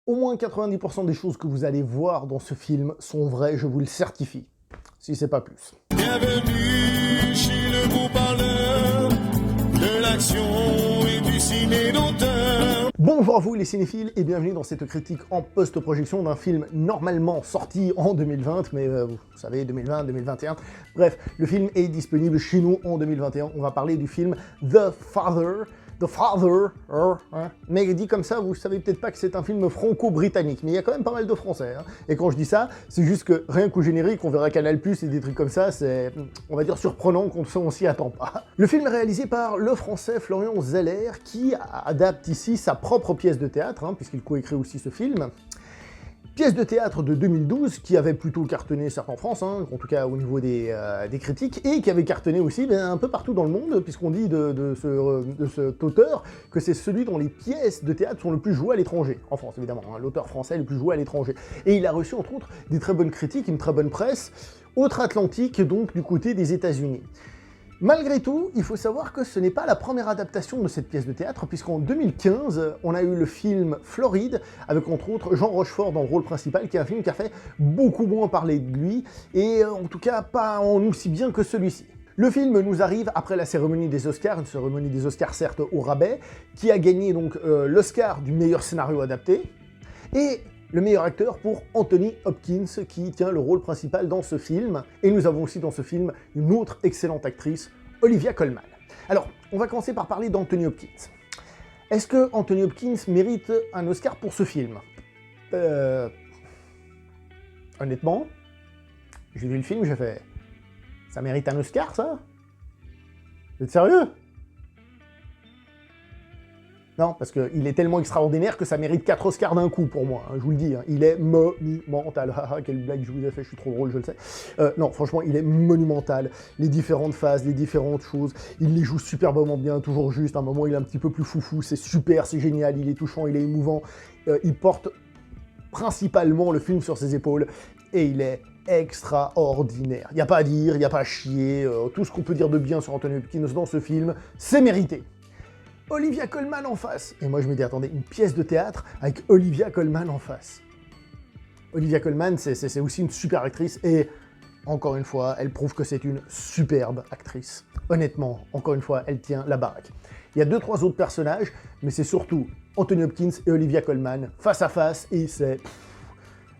Au moins 90% des choses que vous allez voir dans ce film sont vraies, je vous le certifie, si c'est pas plus. Bienvenue chez le beau parleur de l'action et du ciné d'auteur. Bonjour à vous les cinéphiles et bienvenue dans cette critique en post-projection d'un film normalement sorti en 2020, mais vous savez, 2020, 2021. Bref, le film est disponible chez nous en 2021. On va parler du film The Father. Mais dit comme ça, vous savez peut-être pas que c'est un film franco-britannique, mais il y a quand même pas mal de français. Hein. Et quand je dis ça, c'est juste que rien qu'au générique, on verra Canal+, et des trucs comme ça, c'est, on va dire, surprenant qu'on s'y attend pas. Le film est réalisé par le français Florian Zeller, qui adapte ici sa propre pièce de théâtre, hein, puisqu'il coécrit aussi ce film. Pièce de théâtre de 2012 qui avait plutôt cartonné certes en France, hein, en tout cas au niveau des critiques, et qui avait cartonné aussi un peu partout dans le monde, puisqu'on dit de cet auteur que c'est celui dont les pièces de théâtre sont le plus jouées à l'étranger, en France évidemment, hein, l'auteur français le plus joué à l'étranger. Et il a reçu entre autres des très bonnes critiques, une très bonne presse, outre-Atlantique, donc du côté des États-Unis. Malgré tout, il faut savoir que ce n'est pas la première adaptation de cette pièce de théâtre, puisqu'en 2015, on a eu le film Floride, avec entre autres Jean Rochefort dans le rôle principal, qui est un film qui a fait beaucoup moins parler de lui, et en tout cas pas en aussi bien que celui-ci. Le film nous arrive après la cérémonie des Oscars, une cérémonie des Oscars certes au rabais, qui a gagné donc l'Oscar du meilleur scénario adapté, et le meilleur acteur pour Anthony Hopkins, qui tient le rôle principal dans ce film. Et nous avons aussi dans ce film une autre excellente actrice, Olivia Colman. Alors, on va commencer par parler d'Anthony Hopkins. Est-ce que Anthony Hopkins mérite un Oscar pour ce film? Honnêtement, j'ai vu le film, j'ai fait... Ça mérite un Oscar, ça? Vous êtes sérieux? Non, parce qu'il est tellement extraordinaire que ça mérite 4 Oscars d'un coup pour moi, hein, je vous le dis. Hein. Il est monumental. Haha, quelle blague je vous ai fait, je suis trop drôle, je le sais. Non, franchement, il est monumental. Les différentes phases, les différentes choses, il les joue superbement bien, toujours juste. À un moment, il est un petit peu plus foufou, c'est super, c'est génial, il est touchant, il est émouvant. Il porte principalement le film sur ses épaules et il est extraordinaire. Il n'y a pas à dire, il n'y a pas à chier. Tout ce qu'on peut dire de bien sur Anthony Hopkins dans ce film, c'est mérité. Olivia Colman en face. Et moi je me dis, attendez, une pièce de théâtre avec Olivia Colman en face. Olivia Colman, c'est aussi une super actrice, et encore une fois, elle prouve que c'est une superbe actrice. Honnêtement, encore une fois, elle tient la baraque. Il y a 2-3 autres personnages, mais c'est surtout Anthony Hopkins et Olivia Colman, face à face, et c'est...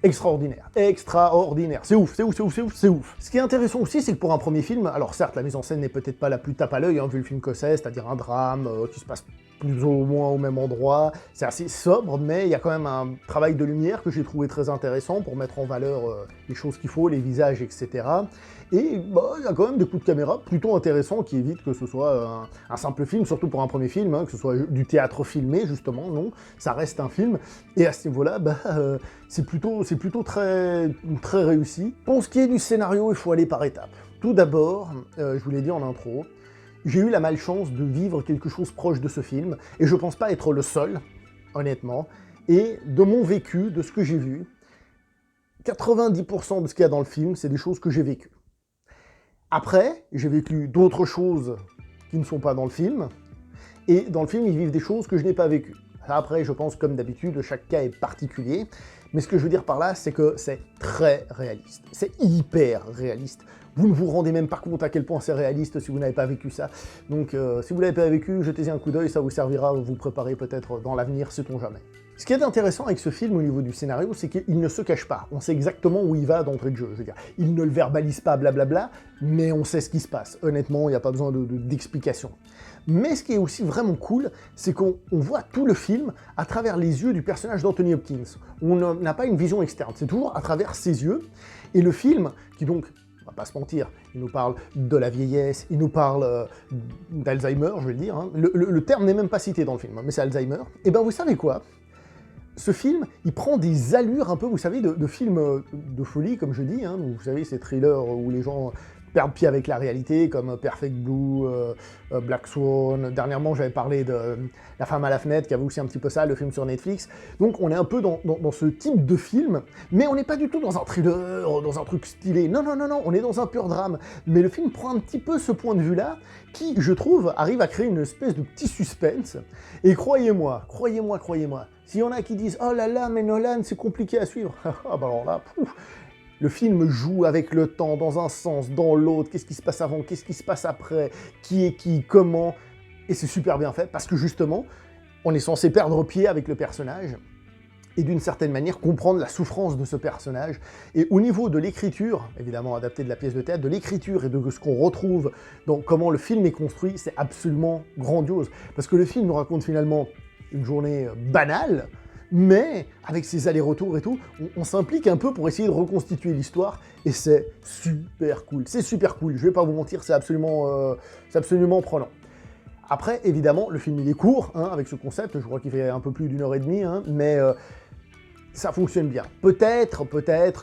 extraordinaire, extraordinaire, c'est ouf, c'est ouf, c'est ouf, c'est ouf, c'est ouf. Ce qui est intéressant aussi, c'est que pour un premier film, alors certes, la mise en scène n'est peut-être pas la plus tape à l'œil, hein, vu le film que c'est-à-dire un drame qui se passe plus ou moins au même endroit, c'est assez sobre, mais il y a quand même un travail de lumière que j'ai trouvé très intéressant pour mettre en valeur les choses qu'il faut, les visages, etc. Et bah, il y a quand même des coups de caméra plutôt intéressants qui évitent que ce soit un simple film, surtout pour un premier film, hein, que ce soit du théâtre filmé, justement, non, ça reste un film, et à ce niveau-là, bah, c'est plutôt très réussi. Pour ce qui est du scénario, il faut aller par étapes. Tout d'abord, je vous l'ai dit en intro, j'ai eu la malchance de vivre quelque chose proche de ce film, et je pense pas être le seul, honnêtement, et de mon vécu, de ce que j'ai vu, 90% de ce qu'il y a dans le film, c'est des choses que j'ai vécues. Après, j'ai vécu d'autres choses qui ne sont pas dans le film, et dans le film, ils vivent des choses que je n'ai pas vécues. Après, je pense, comme d'habitude, chaque cas est particulier, mais ce que je veux dire par là, c'est que c'est très réaliste. C'est hyper réaliste. Vous ne vous rendez même pas compte à quel point c'est réaliste si vous n'avez pas vécu ça. Donc, si vous ne l'avez pas vécu, jetez-y un coup d'œil, ça vous servira à vous préparer peut-être dans l'avenir, sait-on jamais. Ce qui est intéressant avec ce film au niveau du scénario, c'est qu'il ne se cache pas. On sait exactement où il va d'entrée de jeu. Je veux dire, il ne le verbalise pas, blablabla, mais on sait ce qui se passe. Honnêtement, il n'y a pas besoin d'explication. Mais ce qui est aussi vraiment cool, c'est qu'on voit tout le film à travers les yeux du personnage d'Anthony Hopkins. On n'a pas une vision externe, c'est toujours à travers ses yeux. Et le film, qui donc, on va pas se mentir, il nous parle de la vieillesse, il nous parle d'Alzheimer, je vais le dire. Hein. Le terme n'est même pas cité dans le film, mais c'est Alzheimer. Et ben vous savez quoi ? Ce film, il prend des allures un peu, vous savez, de films de folie, comme je dis, hein, vous savez, ces thrillers où les gens perdre pied avec la réalité, comme Perfect Blue, Black Swan. Dernièrement, j'avais parlé de La femme à la fenêtre, qui avait aussi un petit peu ça, le film sur Netflix. Donc on est un peu dans ce type de film, mais on n'est pas du tout dans un thriller, dans un truc stylé. Non, non, non, non, on est dans un pur drame. Mais le film prend un petit peu ce point de vue-là, qui, je trouve, arrive à créer une espèce de petit suspense. Et croyez-moi, s'il y en a qui disent « Oh là là, mais Nolan, c'est compliqué à suivre », ah bah alors là, pouf. Le film joue avec le temps, dans un sens, dans l'autre, qu'est-ce qui se passe avant, qu'est-ce qui se passe après, qui est qui, comment, et c'est super bien fait, parce que justement, on est censé perdre pied avec le personnage, et d'une certaine manière comprendre la souffrance de ce personnage, et au niveau de l'écriture, évidemment adapté de la pièce de théâtre, de l'écriture et de ce qu'on retrouve dans comment le film est construit, c'est absolument grandiose, parce que le film nous raconte finalement une journée banale, mais avec ses allers-retours et tout, on s'implique un peu pour essayer de reconstituer l'histoire, et c'est super cool. C'est super cool, je vais pas vous mentir, c'est absolument prenant. Après, évidemment, le film il est court, hein, avec ce concept, je crois qu'il fait un peu plus d'1h30, hein, mais ça fonctionne bien. Peut-être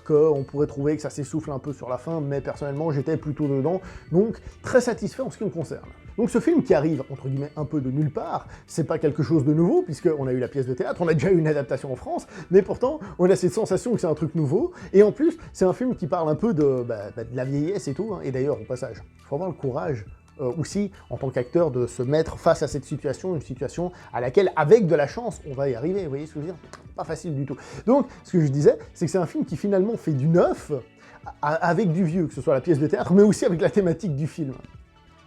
qu'on pourrait trouver que ça s'essouffle un peu sur la fin, mais personnellement, j'étais plutôt dedans, donc très satisfait en ce qui me concerne. Donc ce film qui arrive, entre guillemets, un peu de nulle part, c'est pas quelque chose de nouveau, puisqu'on a eu la pièce de théâtre, on a déjà eu une adaptation en France, mais pourtant, on a cette sensation que c'est un truc nouveau, et en plus, c'est un film qui parle un peu de la vieillesse et tout, hein. Et d'ailleurs, au passage, il faut avoir le courage, aussi, en tant qu'acteur, de se mettre face à cette situation, une situation à laquelle, avec de la chance, on va y arriver, vous voyez ce que je veux dire? Pas facile du tout. Donc, ce que je disais, c'est que c'est un film qui finalement fait du neuf, avec du vieux, que ce soit la pièce de théâtre, mais aussi avec la thématique du film.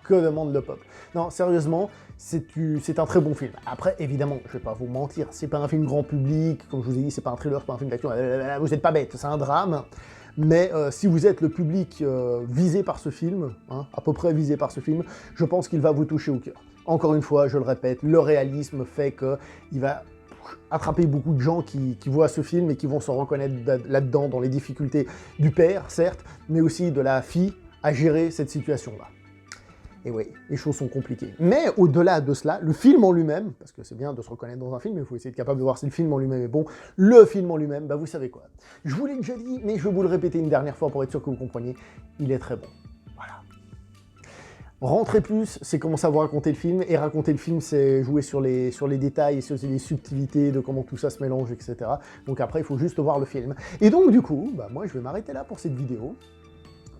Que demande le peuple? Non, sérieusement, c'est un très bon film. Après, évidemment, je vais pas vous mentir, c'est pas un film grand public, comme je vous ai dit, c'est pas un thriller, c'est pas un film d'action, vous êtes pas bête, c'est un drame, mais si vous êtes le public visé par ce film, hein, à peu près visé par ce film, je pense qu'il va vous toucher au cœur. Encore une fois, je le répète, le réalisme fait qu'il va attraper beaucoup de gens qui voient ce film et qui vont se reconnaître là-dedans, dans les difficultés du père, certes, mais aussi de la fille à gérer cette situation-là. Et oui, les choses sont compliquées. Mais au-delà de cela, le film en lui-même, parce que c'est bien de se reconnaître dans un film, mais il faut essayer d'être capable de voir si le film en lui-même est bon, le film en lui-même, bah vous savez quoi. Je vous l'ai déjà dit, mais je vais vous le répéter une dernière fois pour être sûr que vous compreniez, il est très bon. Voilà. Rentrer plus, c'est commencer à vous raconter le film, et raconter le film, c'est jouer sur les détails, et sur les subtilités de comment tout ça se mélange, etc. Donc après, il faut juste voir le film. Et donc du coup, bah moi je vais m'arrêter là pour cette vidéo.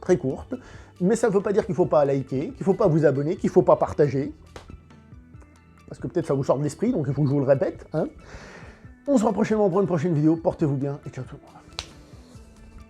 Très courte, mais ça ne veut pas dire qu'il ne faut pas liker, qu'il ne faut pas vous abonner, qu'il ne faut pas partager, parce que peut-être ça vous sort de l'esprit, donc il faut que je vous le répète. Hein. On se voit prochainement pour une prochaine vidéo, portez-vous bien, et ciao tout le monde.